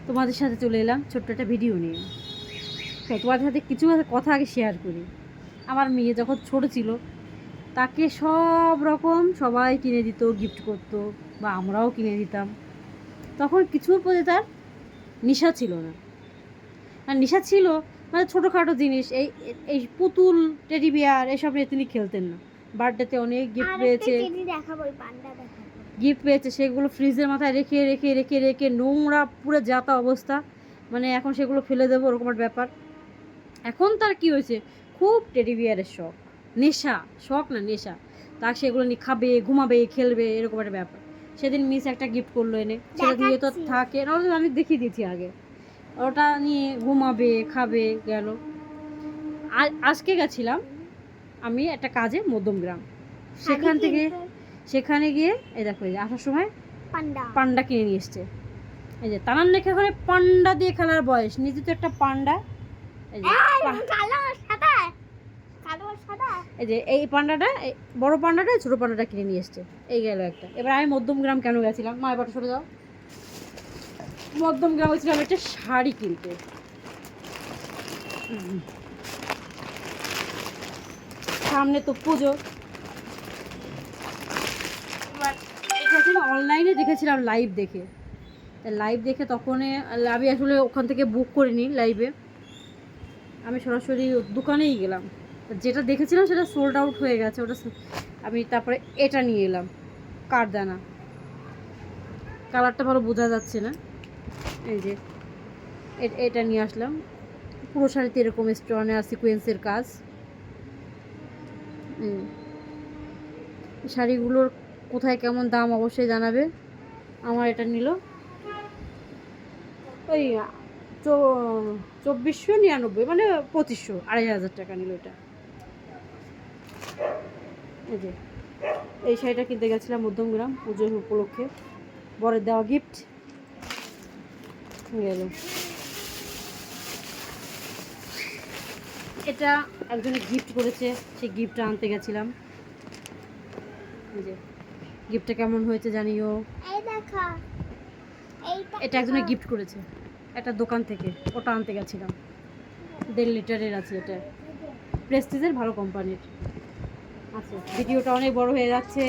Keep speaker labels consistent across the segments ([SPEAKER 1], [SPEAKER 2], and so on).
[SPEAKER 1] তোমাদের সাথে চলে এলাম ছোট্ট একটা ভিডিও নিয়ে। তো তোমাদের সাথে কিছু কথা আগে শেয়ার করি। আমার মেয়ে যখন ছোট ছিল তাকে সব রকম সবাই কিনে দিত, গিফট করতো, বা আমরাও কিনে দিতাম। তখন কিছুর প্রতি তার নেশা ছিল না। আর নেশা ছিল মানে ছোটোখাটো জিনিস, এই পুতুল, টেডি বিয়ার এসব নিয়ে তিনি খেলতেন না। বার্থডেতে অনেক গিফট পেয়েছে, সেগুলো ফ্রিজের মাথায় রেখে রেখে রেখে রেখে নোংরা পুরো যাতা অবস্থা, মানে এখন সেগুলো ফেলে দেবো ওরকম একটা ব্যাপার। এখন তার কি হয়েছে, খুব টেডি বিয়ারের শখ, নেশা, শখ না নেশা। তার সেগুলো নিয়ে খাবে, ঘুমাবে, খেলবে, এরকম একটা ব্যাপার। সেদিন মিস একটা গিফট করলো এনে, সেটা দিয়ে তো থাকে না, আমি দেখিয়ে দিয়েছি আগে। ওটা নিয়ে ঘুমাবে, খাবে, গেল। আজকে গেছিলাম আমি একটা কাজে মধ্যমগ্রাম, সেখানে গিয়ে এই দেখো, এই যে আসার সময় পান্ডা কিনে নিয়ে এসছে। এই যে তানার নাকি এখন পান্ডা দিয়ে খেলার বয়স, নিজে তো একটা পান্ডা। এই যে এই যে এই পান্ডাটা, বড় পান্ডাটা, ছোট পান্ডাটা কিনে নিয়ে এসছে। এই গেল একটা। এবার আমি মধ্যমগ্রাম কেন গেছিলাম, মা এবার সরে যাও। মধ্যমগ্রাম গেছিলাম একটা শাড়ি কিনতে। সামনে তো পুজো। এটা ছিল অনলাইনে দেখেছিলাম, লাইভ দেখে তখন আমি আসলে ওখান থেকে বুক করিনি লাইভে, আমি সরাসরি দোকানেই গেলাম। যেটা দেখেছিলাম সেটা সোল্ড আউট হয়ে গেছে, ওটা আমি তারপরে এটা নিয়ে এলাম, কারদানা। কালারটা ভালো বোঝা যাচ্ছে না, এই যে এটা নিয়ে আসলাম। পুরো শাড়িতে এরকম স্টোনে আর সিকোয়েন্সের কাজ। শাড়িগুলোর কোথায় কেমন দাম অবশ্যই জানাবে। আমার এটা নিল ওই 2499, মানে 2500, 2500 টাকা নিল এটা। এই যে এই শাড়িটা কিনতে গেছিলাম মধ্যমগ্রাম পুজোর উপলক্ষে, বরের দেওয়া গিফট গেল। এটা একজনে গিফট করেছে, সেই গিফটটা আনতে গেছিলাম। এই যে গিফটটা কেমন হয়েছে জানিও। এটা একজনে গিফট করেছে একটা দোকান থেকে, ওটা আনতে গেছিলাম। 1.5 লিটারের আছে এটা, প্রেস্টিজের, ভালো কোম্পানির। আচ্ছা, ভিডিওটা অনেক বড় হয়ে যাচ্ছে।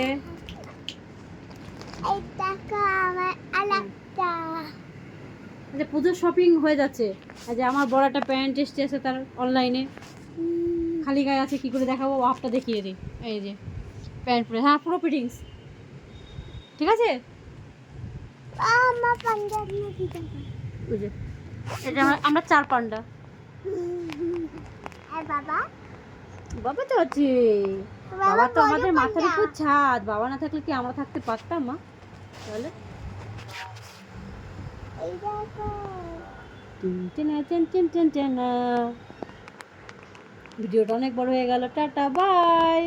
[SPEAKER 1] আচ্ছা, পুজোর শপিং হয়ে যাচ্ছে। আচ্ছা, আমার বড় একটা প্যান্ট এসছে আছে তার অনলাইনে, খালি গায়ে আছে, কি করে দেখাবো, আপটা দেখিয়ে দিই। এই যে প্যান্ট পরে, হ্যাঁ পুরো ফিটিংস ঠিক আছে। এটা আমরা 4 পান্ডা। বাবা তো আছে, বাবা তো আমাদের মাথার উপর ছাদ, বাবা না থাকলে কি আমরা থাকতে পারতাম মা? তাহলে ভিডিওটা অনেক বড় হয়ে গেল। Tata, by.